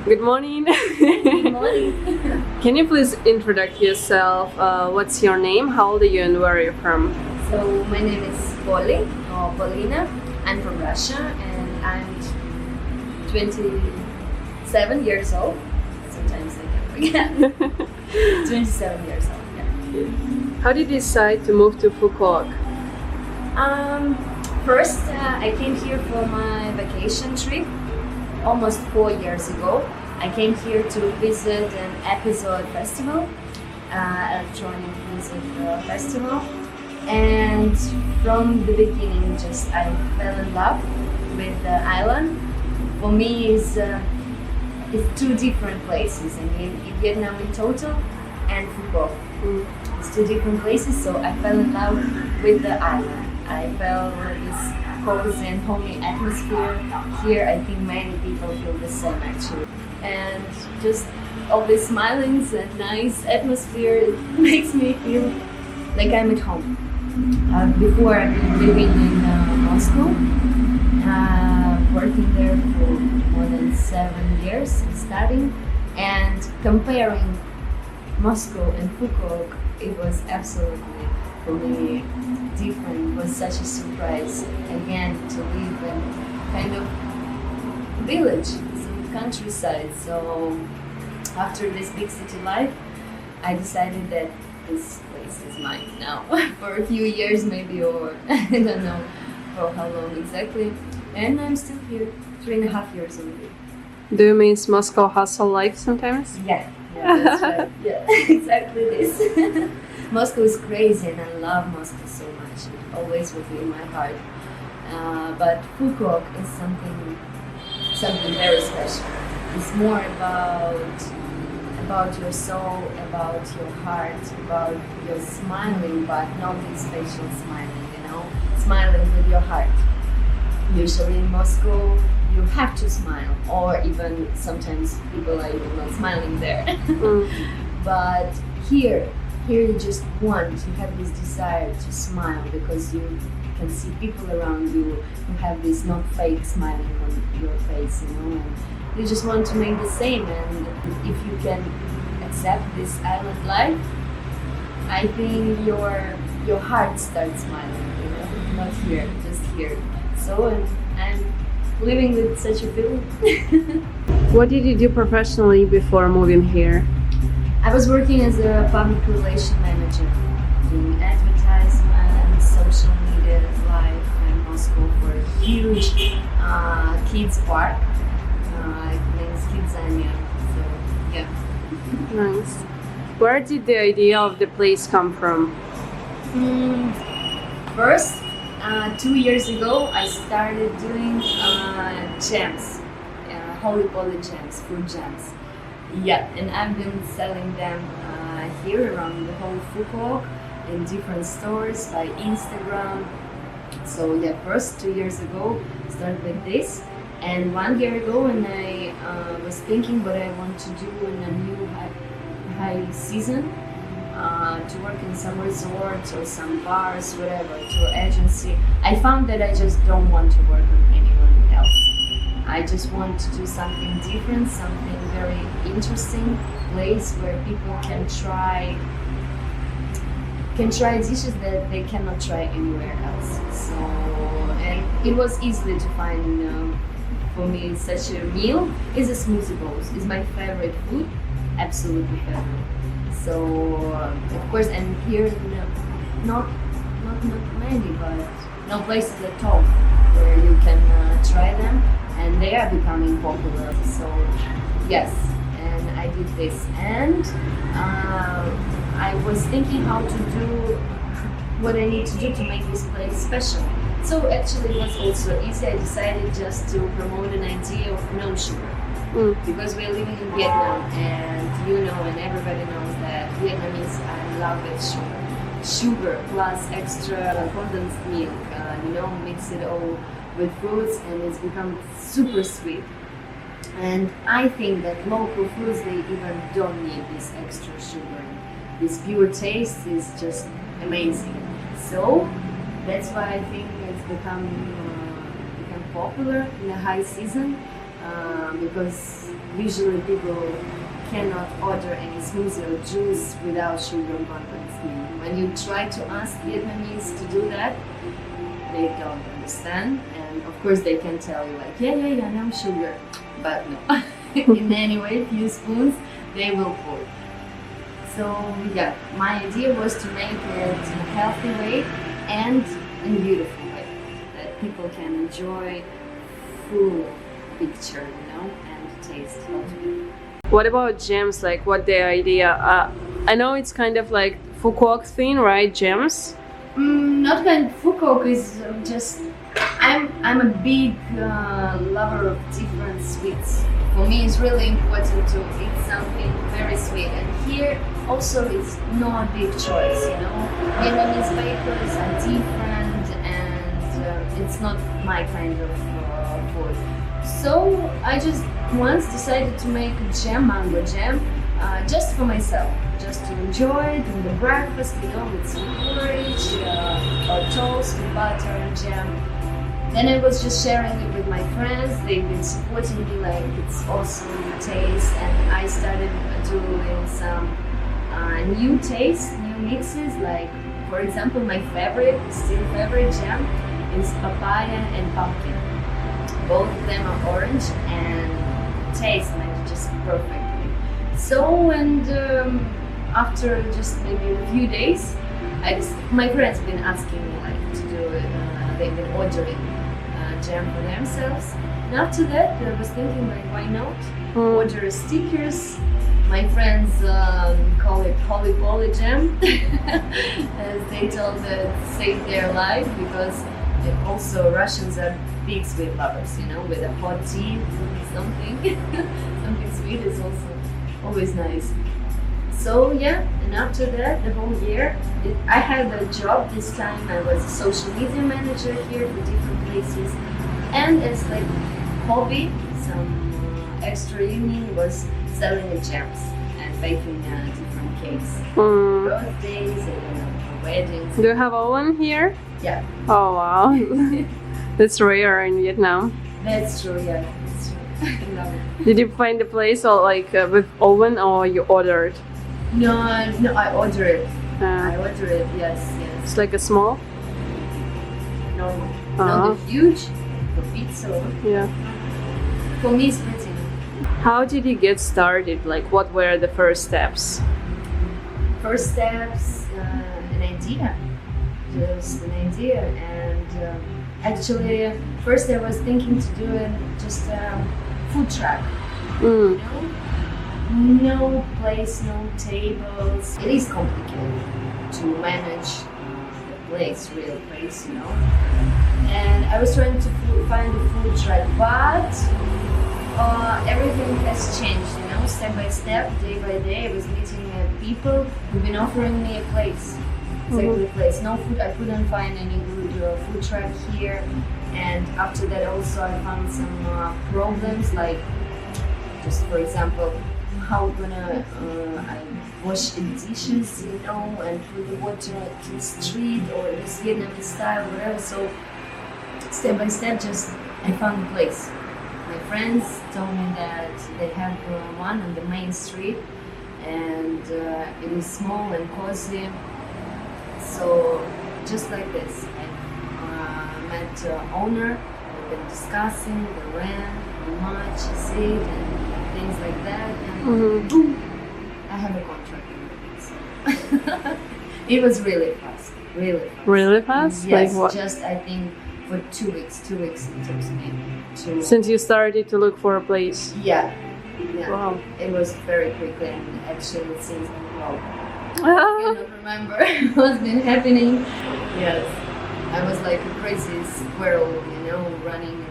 Good morning. Good morning. Can you please introduce yourself? What's your name? How old are you and where are you from? So my name is Polly or Polina. I'm from Russia and I'm 27 years old. Sometimes I can forget. 27 years old. Yeah. How did you decide to move to Phu Quoc? First, I came here for my vacation trip almost 4 years ago. I came here to visit an episode festival, electronic music festival, and from the beginning, just I fell in love with the island. For me, it's two different places. I mean, in Vietnam in total, and Phu Quoc. It's two different places, so I fell in love with the island. I felt this cozy and homey atmosphere here. I think many people feel the same actually. And just all these smilings and nice atmosphere, it makes me feel like I'm at home. Before I've been living in Moscow, working there for more than 7 years and studying, and comparing Moscow and Phu Quoc, it was absolutely for me different. It was such a surprise again to live in kind of village, some countryside. So after this big city life, I decided that this place is mine now for a few years maybe, or I don't know for how long exactly. And I'm still here, 3.5 years already. Do you miss Moscow hustle life sometimes? Yeah, that's right. Yeah, exactly this. Moscow is crazy and I love Moscow so much. It always will be in my heart. But Phu Quoc is something very special. It's more about your soul, about your heart, about your smiling, but not this facial smiling, smiling with your heart. Usually in Moscow, you have to smile, or even sometimes people are even not smiling there. But here you just you have this desire to smile because you can see people around you who have this not fake smiling on your face, and you just want to make the same. And if you can accept this island life, I think your heart starts smiling, not here, just here. So I'm living with such a feeling. What did you do professionally before moving here? I was working as a public relation manager, doing advertisements, social media live in Moscow for a huge kids park. It means Kidzania. So yeah. Nice. Where did the idea of the place come from? First, 2 years ago, I started doing jams, holy poly jams, fruit jams. Yeah, and I've been selling them here around the whole Phu Quoc in different stores by Instagram. So yeah, first 2 years ago, started with this, and 1 year ago, when I was thinking what I want to do in a new high season, to work in some resorts or some bars, whatever, tour agency, I found that I just don't want to work with anyone else. I just want to do something different, something very interesting, place where people can try dishes that they cannot try anywhere else. So, and it was easy to find for me such a meal. Is a smoothie bowls. It's my favorite food, absolutely favorite. So of course, and here not many, but no places at all where you can try them, and they are becoming popular. So yes, and I did this, and I was thinking how to do what I need to do to make this place special. So actually, it was also easy. I decided just to promote an idea of no sugar. Because we're living in Vietnam, and and everybody knows that Vietnamese are in love with sugar. sugar plus extra condensed milk. Mix it all with fruits, and it's become super sweet. And I think that local fruits, they even don't need this extra sugar. This pure taste is just amazing. So that's why I think it's become popular in the high season, because usually people cannot order any smoothie or juice without sugar condensed milk. When you try to ask Vietnamese to do that, they don't understand, and of course they can tell you like, yeah, no sugar, but no. In any way, few spoons they will put. So yeah, my idea was to make it in a healthy way and in a beautiful way, that people can enjoy full picture, and taste healthy. What about gems? Like, what the idea? I know it's kind of like Phu Quoc thing, right? Gems. Not kind of Phu Quoc is just. I'm a big lover of different sweets. For me, it's really important to eat something very sweet, and here also it's not a big choice. Vietnamese bakers are different, and it's not my kind of food. So I just once decided to make a mango jam, just for myself, just to enjoy it in the breakfast, with some porridge, or toast with butter and jam. Then I was just sharing it with my friends. They've been supporting me, like it's awesome taste, and I started doing some new tastes, new mixes. Like for example, my still favorite jam is papaya and pumpkin. Both of them are orange and taste like just perfectly. So, and after just maybe a few days, my friends have been asking me like to do it. They've been ordering jam for themselves. And after that, I was thinking like, why not order stickers? My friends call it Holy Poly jam, as they told that saved their life, because also Russians are big sweet lovers, with a hot tea, something sweet is also always nice. So yeah, and after that, the whole year, I had a job this time. I was a social media manager here for different places, and as like hobby, some extra evening was selling the jams and baking different cakes, birthdays and weddings. Do you have oven here? Yeah. Oh wow. That's rare in Vietnam. That's true, yeah. That's true. I love it. Did you find a place or like with oven, or you ordered? No, I order it. I order it, yes. It's like a small? Normal. Not huge, the pizza. Yeah. For me, it's pretty. How did you get started? Like, what were the first steps? First steps, an idea. Just an idea, and actually, first I was thinking to do it just a food truck. No place, no tables. It is complicated to manage the place, real place, And I was trying to find a food truck, but everything has changed, step by step, day by day. I was meeting people who've been offering me a place. Exactly, place. No food. I couldn't find any good food truck here, and after that also I found some problems, like just for example, how gonna I wash the dishes, and put the water to the street or this Vietnamese style, whatever. So step by step, just I found a place. My friends told me that they have one on the main street, and it is small and cozy. So just like this, I met the owner. We've been discussing the rent, how much is it, and things like that. And boom, I have a contract in the week. It was really fast, really fast. Really fast? Yes, like what? Just I think for 2 weeks. 2 weeks it took me to. Since you started to look for a place. Yeah. Wow. It was very quickly, and actually since I cannot remember what's been happening. Yes, I was like a crazy squirrel, running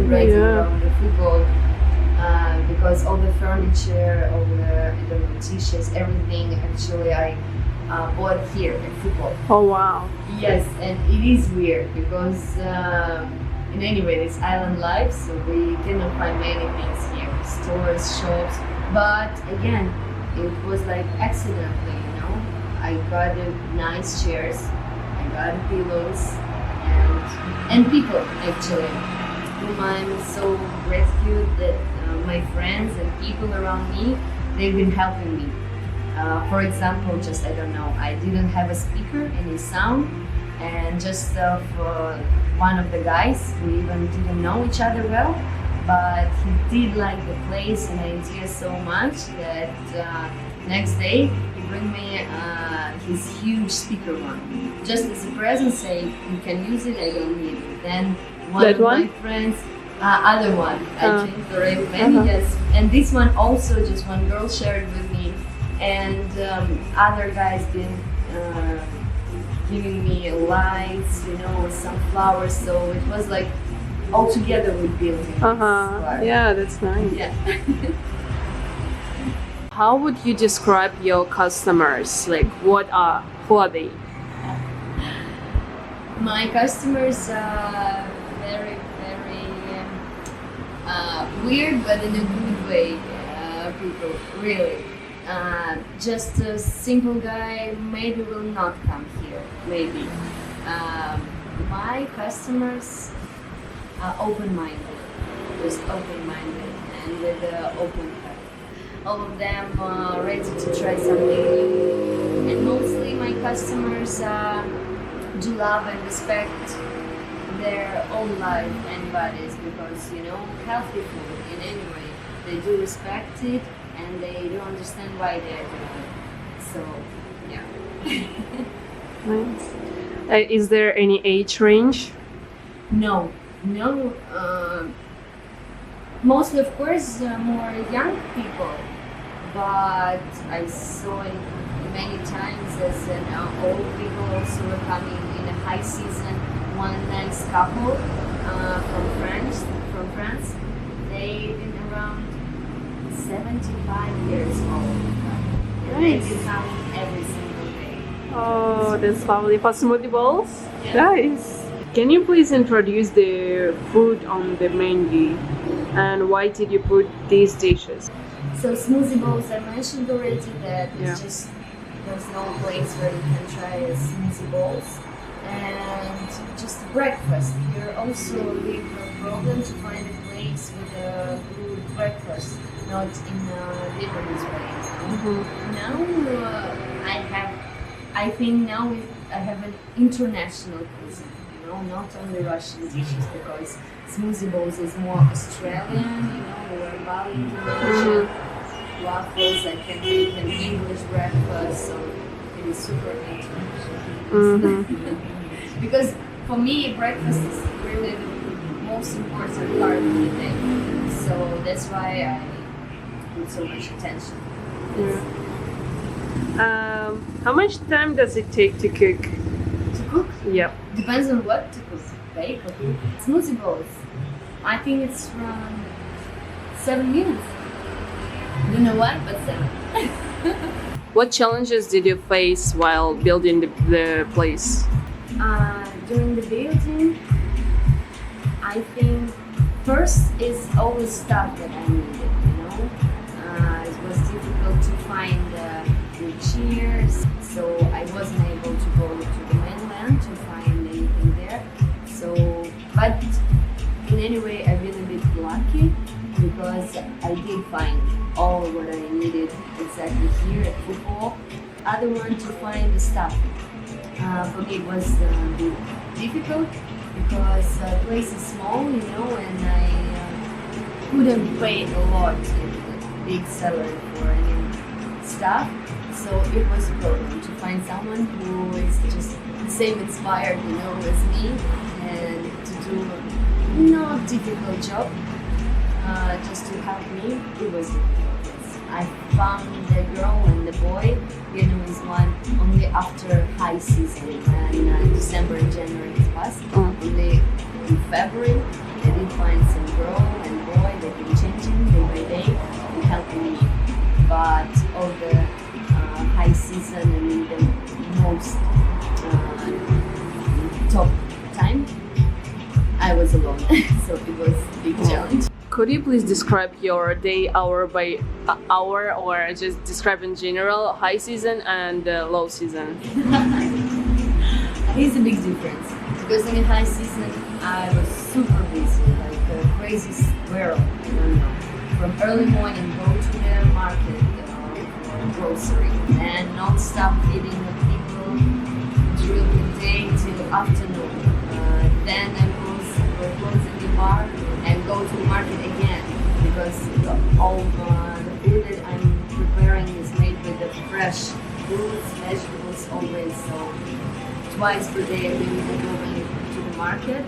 right around the football, because all the furniture, all the tissues, everything. Actually, I bought here in Phu Quoc. Oh wow. Yes, and it is weird because in any way it's island life, so we cannot find many things here, stores, shops. But again, it was like accidentally, you know. I got nice chairs, I got pillows, and people actually, whom I'm so grateful that my friends and people around me, they've been helping me. For example, just I don't know, I didn't have a speaker, any sound, and just one of the guys, we even didn't know each other well, but he did like the place and idea so much that next day he bring me his huge speaker one, just as a present, say you can use it, I don't need it. Then one That of one? my friends, other one, I changed already many, yes, and this one also just one girl shared with me, and other guys been giving me lights, you know, some flowers, so it was like all together we built it. Yeah, that's nice. Yeah. How would you describe your customers? Like, who are they? My customers are very, very weird, but in a good way. People, really. Just a simple guy maybe will not come here. Maybe. My customers are open-minded, just open-minded, and with open heart. All of them are ready to try something new, and mostly my customers do love and respect their own life and bodies, because you know, healthy food in any way, they do respect it and they do understand why they're doing it. So yeah. Nice. Is there any age range? No. Mostly, of course, more young people, but I saw it many times as old people also were coming in a high season. One nice couple from France, they've been around 75 years old. And Nice. they come every single day. Oh, that's lovely. For smoothie bowls? Yeah. Nice. Can you please introduce the food on the menu and why did you put these dishes? So smoothie bowls, I mentioned already that Yeah. it's just there's no place where you can try smoothie bowls, and just breakfast. Here also a big problem to find a place with a good breakfast, not in a Lebanese way. Now I think now I have an international cuisine. Not only Russian dishes, because smoothie bowls is more Australian, or Bali, Indonesia. Waffles, I can make an English breakfast, so it is super international. Because for me, breakfast is really the most important part of the day, so that's why I put so much attention. How much time does it take to cook? To cook? Yeah. Depends on what to cook. Bake or cook. Smoothie bowls. I think it's around 7 minutes. Don't know why, but 7. What challenges did you face while building the place? During the building, I think first is always stuff that I needed, It was difficult to find the chairs, so I wasn't able to go to the mainland to find anything there. So, but in any way, I really bit lucky because I did find all what I needed exactly here at Phu Quoc. Other one to find the stuff. For me, it was a bit difficult because the place is small, and I couldn't pay a lot in the big salary for any stuff. So it was a problem to find someone who is just the same inspired, as me, and to do not difficult job, just to help me. It was difficult. I found the girl and the boy, is one only after high season, and December and January it was. Only in February, I did find some girl and boy. They've been changing day by day and helping me. But all the high season and in the most top time, I was alone. So it was a big challenge. Could you please describe your day hour by hour, or just describe in general high season and low season? It's a big difference because in the high season I was super busy, like a crazy squirrel. I don't know. From early morning, go to the market for grocery, and non-stop feeding the people during the day till afternoon. Then I close in the bar and go to the market again because all the food that I'm preparing is made with the fresh fruits, vegetables always. So twice per day I will go to the market.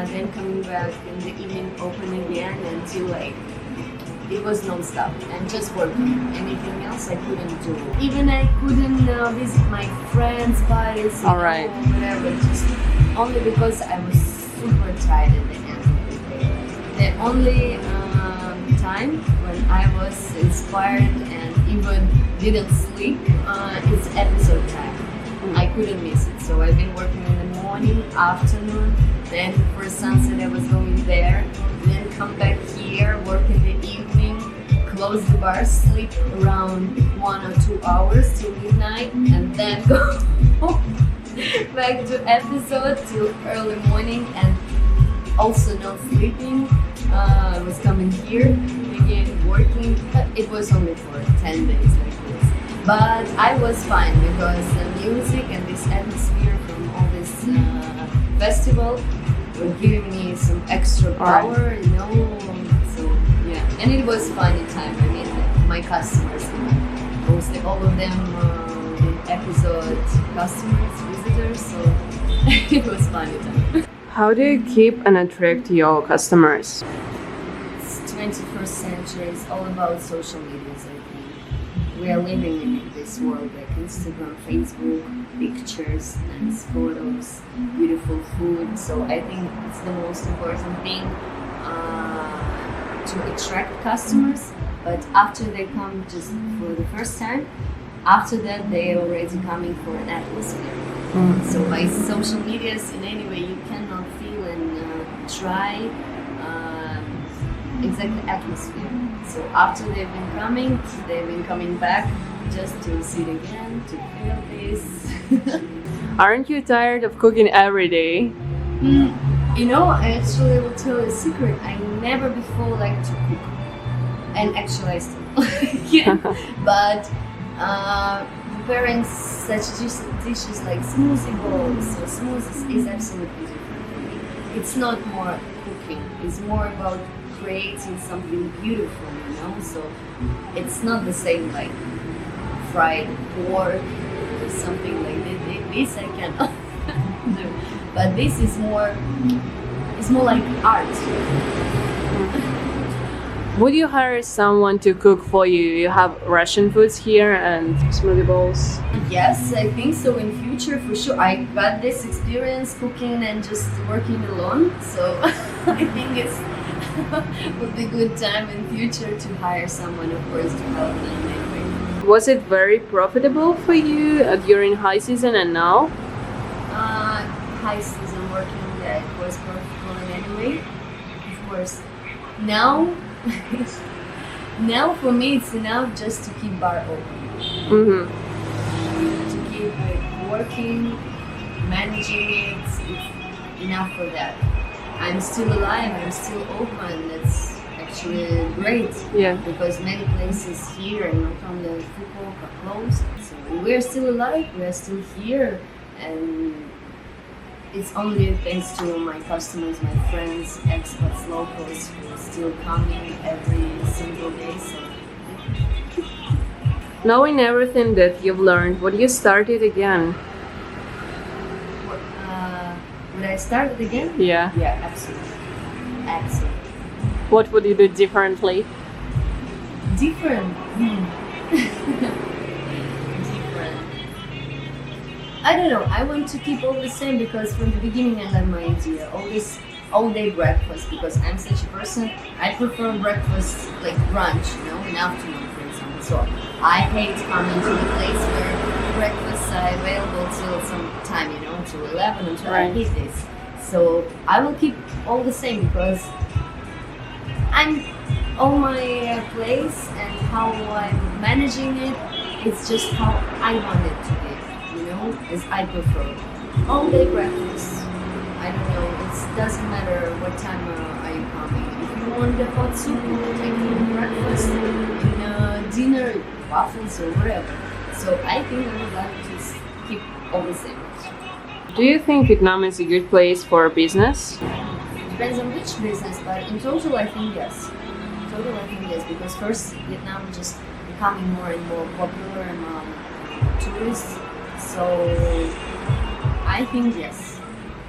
Then coming back in the evening, open again until like it was non-stop and just working. Anything else I couldn't do. Even I couldn't visit my friends' parties, All right. whatever. Just only because I was super tired at the end of the day. The only time when I was inspired and even didn't sleep is episode time. I couldn't miss it. So I've been working in the morning, afternoon, then for sunset I was going there, then come back here, work in the evening, close the bar, sleep around 1 or 2 hours till midnight, and then go back to episode till early morning, and also not sleeping. I was coming here, again working, but it was only for 10 days like this. But I was fine because the music and this atmosphere from all this festival were giving me some extra power, you know. So yeah, and it was funny time. I mean, my customers, mostly all of them episode customers, visitors. So it was funny time. How do you keep and attract your customers? It's 21st century. It's all about social medias, I think. We are living in this world like Instagram, Facebook, pictures, nice photos, beautiful food. So I think it's the most important thing to attract customers. But after they come just for the first time, after that they already coming for an atmosphere. So by social medias, in any way, you cannot feel and try exactly atmosphere. So after they've been coming back just to see it again, to feel this. Aren't you tired of cooking every day? You know, I actually will tell you a secret. I never before liked to cook, and actually I still yeah. But preparing such dishes like smoothie bowls or smoothies is absolutely different for me. It's not more cooking, it's more about creating something beautiful, you know? So it's not the same like fried pork or something like that. This I cannot do. But this is more, it's more like art. Would you hire someone to cook for you? You have Russian foods here and smoothie bowls. Yes, I think so in future for sure. I got this experience cooking and just working alone, so I think it's would be good time in future to hire someone, of course, to help me in that way. Was it very profitable for you during high season and now? High season working, yeah, it was profitable in any way, of course. Now, now for me it's enough just to keep bar open. To keep working, managing it, it's enough for that. I'm still alive, I'm still open, that's actually great. Yeah. Because many places here, not only Phu Quoc, are closed. So we're still alive, we're still here, and it's only thanks to my customers, my friends, expats, locals who are still coming every single day. So Knowing everything that you've learned, would you start it again? would I start it again? Yeah. Yeah, absolutely. Absolutely. What would you do differently? Different. Different. I don't know. I want to keep all the same because from the beginning I love my idea. All this all-day breakfast because I'm such a person. I prefer breakfast like brunch, you know, in afternoon, for example. So I hate coming to the place where breakfasts are available till some time, till 11 until I Right. hate this. So I will keep all the same because I'm on my place and how I'm managing it. It's just how I want it to be, as I prefer. All day breakfast. I don't know. It doesn't matter what time are you coming. If you want the hot soup, you will take it breakfast, and dinner, waffles or whatever. So I think I would like to keep all the same. Do you think Vietnam is a good place for business? Depends on which business, but in total I think yes. Because first Vietnam is just becoming more and more popular among tourists. So I think yes.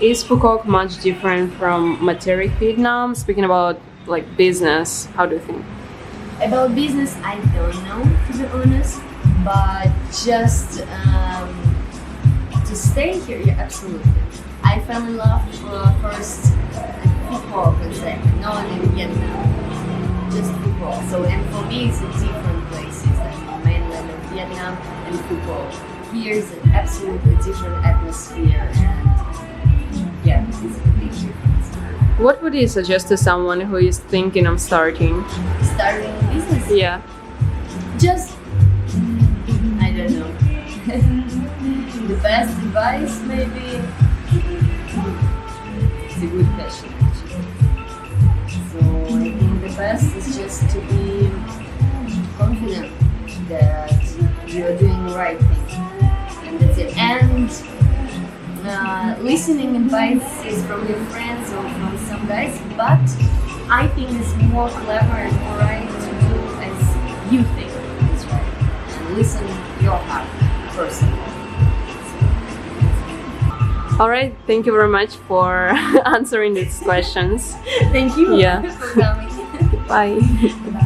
Is Phu Quoc much different from Materic Vietnam? Speaking about like business, how do you think? About business, I don't know, to be honest. But just to stay here, yeah, absolutely. I fell in love first at Phu Quoc and second, not in Vietnam, just Phu Quoc. So, and for me, it's a different places than the mainland of Vietnam and Phu Quoc. Here is an absolutely different atmosphere, and yeah, it's a big difference. What would you suggest to someone who is thinking of starting? Starting a business, Yeah. just I don't know. The best advice, maybe, it's a good question actually. So I think the best is just to be confident that you are doing the right thing, and that's it. And listening advices from your friends or from some guys, but I think it's more clever and more right to do as you think is right, and listen your heart first. All right. Thank you very much for answering these questions. Thank you Yeah. for coming. Bye.